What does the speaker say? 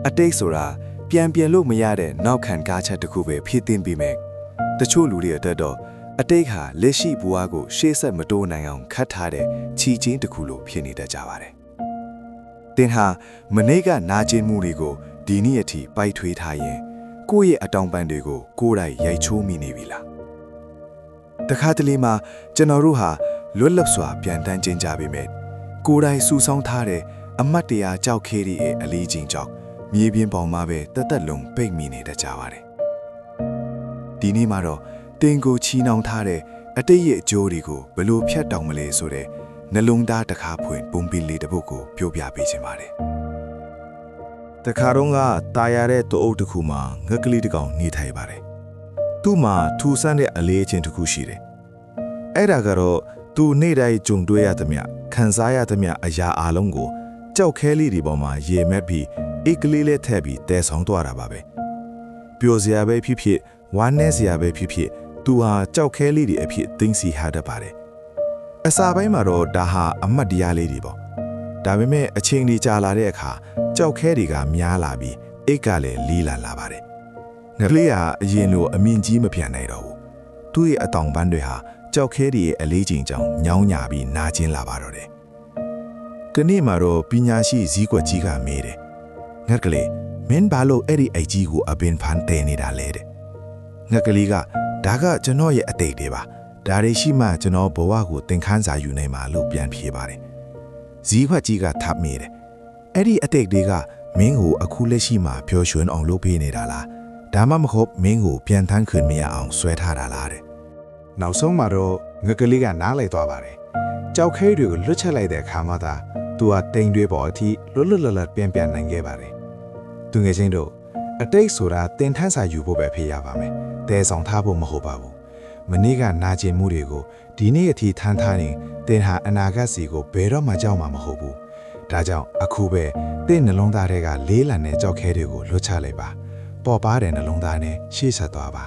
အတိတ်ဆိုတာပြန်လို့မရတဲ့နောက်ခံကားချက်တစ်ခုပဲဖြစ်တင်ပြီးမယ်တချို့လူတွေအတွက်တော့အတိတ်ဟာလက်ရှိဘဝကိုရှေ့ဆက်မတိုးနိုင်အောင်ခတ်ထားတဲ့ချီချင်းတစ်ခုလိုဖြစ်နေတတ်ကြပါတယ်တင်ဟာမနေ့ကနာကျင်မှုတွေကိုဒီနေ့အထိပိုက်ထွေးထားရင်ကိုယ့်ရဲ့အတောင်ပံတွေကိုကိုယ်တိုင်ရိုက်ချိုးမိနေပြီလားတခါတလေမှာကျွန်တော်တို့ဟာလွတ်လပ်စွာပြန်တန်းကျင်ကြပေမဲ့ကိုယ်တိုင်စူဆောင်းထားတဲ့အမတ်တရားကြောက်ခဲရဲ့အလေးချင်းကြောင့်မြေပြင်ပေါ်မှာပဲတက်လုံးပိတ်မိနေတတ်ကြပါတယ်ဒီနေ့မှာတော့တင်ကိုချီနှောင်ထားတဲ့အတိတ်ရဲ့အကျိုးတွေကိုဘလို့ဖြတ်တောင်မလဲဆိုတဲ့နှလုံးသားတစ်ခါဖွင့်ပုံပင်လေးတစ်ပုဒ်ကိုပြောပြပေးခြင်းပါတယ်တခါတော့ကတာယာတဲ့တအုပ်တစ်ခုမှာငှက်ကလေးတစ်ကောင်နေထိုင်ပါတယ်သူ့မှာထူဆန်းတဲ့အလေးချင်းတစ်ခုရှိတယ်အဲ့ဒါကတော့သူနေ့တိုင်းကြုံတွေ့ရသမျှခံစားရသမျှအရာအလုံးကိုကြောက်ခဲလေးတွေပေါ်မှာရေမက်ပြီးအိတ်ကလေးလေးထည့်ပြီးတဲဆောင်သွားတာပါပဲပျော်စရာပဲဖြစ်ဖြစ်ဝမ်းနည်းစရာပဲဖြစ်ဖြစ်သူဟာကြောက်ခဲလေးတွေအဖြစ်သိသိဟာတတ်ပါတယ်အစာပိုင်းမှာတော့ဒါဟာအမတ်တရားလေးတွေပေါ့ဒါပေမဲ့အချိန်ကြီးကြာလာတဲ့အခါကြောက်ခဲတွေကများလာပြီးအိတ်ကလည်းလီးလာပါတယ်ငကလေးကအရင်လိုအမြင့်ကြီးမပြန်နိုင်တော့ဘူးသူ့ရဲ့အတောင်ပန်းတွေဟာကြောက်ခဲတွေရဲ့အလေးချိန်ကြောင့်ညောင်းညာပြီးနာကျင်လာပါတော့တယ်ဒီနေ့မှာတော့ပညာရှိဇီးကွက်ကြီးကမေးတယ်ငက်ကလေးမင်းဘာလို့အဲ့ဒီအိတ်ကြီးကိုအပင်ဖန်တဲနေတာလဲတဲ့ငက်ကလေးကဒါကကျွန်တော်ရဲ့အတိတ်တွေပါဒါတွေရှိမှကျွန်တော်ဘဝကိုသင်ခန်းစာယူနိုင်မှာလို့ပြန်ဖြေပါတယ်ဇီးခွက်ကြီးကထပ်မိတယ်အဲ့ဒီအတိတ်တွေကမင်းကိုအခုလက်ရှိမှာပျော်ရွှင်အောင်လုပ်ပေးနေတာလားဒါမှမဟုတ်မင်းကိုပြန်ထမ်းခွင့်မရအောင်ဆွဲထားတာလားတဲ့နောက်ဆုံးမှာတော့ငကလေးကနားလိုက်သွားပါတယ်ကြောက်ခဲတွေကိုလွတ်ချက်လိုက်တဲ့အခါမှသာသူဟာတိမ်တွေပေါ်အထိလွတ်လပ်ပြန်နိုင်ခဲ့ပါတယ်သူငယ်ချင်းတို့အတိတ်ဆိုတာတင်ထမ်းစာယူဖို့ပဲဖြစ်ရပါမယ်တဲဆောင်ထားဖို့မဟုတ်ပါဘူးမနေ့ကနာကျင်မှုတွေကိုဒီနေ့အထိထမ်းထားရင်တင်ဟာအနာဂတ်စီကိုဘယ်တော့မှကြောက်မှာမဟုတ်ဘူးဒါကြောင့်အခုပဲတင့်နှလုံးသားတွေကလေးလံတဲ့ကြောက်ခဲတွေကိုလွတ်ချလိုက်ပါပေါ်ပါတဲ့နှလုံးသားနဲ့ရှေ့ဆက်သွားပါ